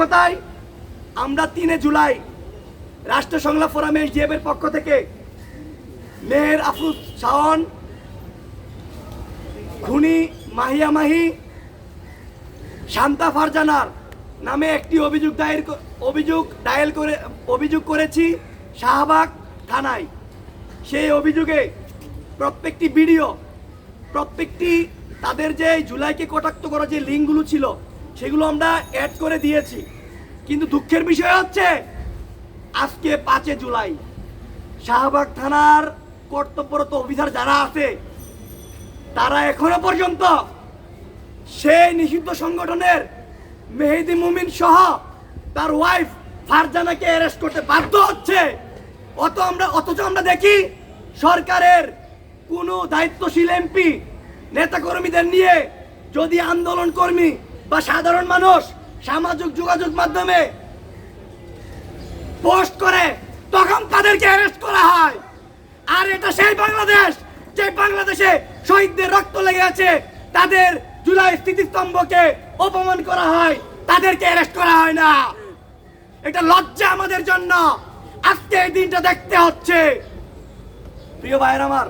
কথায় আমরা 3 জুলাই রাষ্ট্র সংলাপ ফোরামে এসডিএফের পক্ষ থেকে মেহের আফরোজ শাওন খুনি মাহিয়া মাহি শান্তা ফারজানার নামে একটি অভিযোগ করেছি শাহবাগ থানায়। সেই অভিযোগে প্রত্যেকটি ভিডিও, প্রত্যেকটি তাদের যে জুলাইকে কটাক্ত করা যে লিঙ্কগুলো ছিল সেগুলো আমরা অ্যাড করে দিয়েছি। কিন্তু দুঃখের বিষয় হচ্ছে আজকে 5 জুলাই শাহবাগ থানার কর্তব্যরত অফিসার যারা আছে তারা এখনো পর্যন্ত সেই নিষিদ্ধ সংগঠনের মেহেদি মুমিন সহ তার ওয়াইফ ফারজানাকে অ্যারেস্ট করতে বাধ্য হচ্ছে। অথচ আমরা দেখি সরকারের কোনো দায়িত্বশীল এমপি নেতাকর্মীদের নিয়ে যদি আন্দোলন কর্মী বা সাধারণ মানুষ সামাজিক যোগাযোগ মাধ্যমে পোস্ট করে তখন তাদেরকে অ্যারেস্ট করা হয়। আর এটা সেই বাংলাদেশ যে বাংলাদেশে শহীদদের রক্ত লেগে আছে, তাদের জুলাই স্মৃতিস্তম্ভকে অপমান করা হয়, তাদেরকে অ্যারেস্ট করা হয় না। এটা লজ্জা আমাদের জন্য, আজকে এই দিনটা দেখতে হচ্ছে। প্রিয় ভাইয়ের আমার,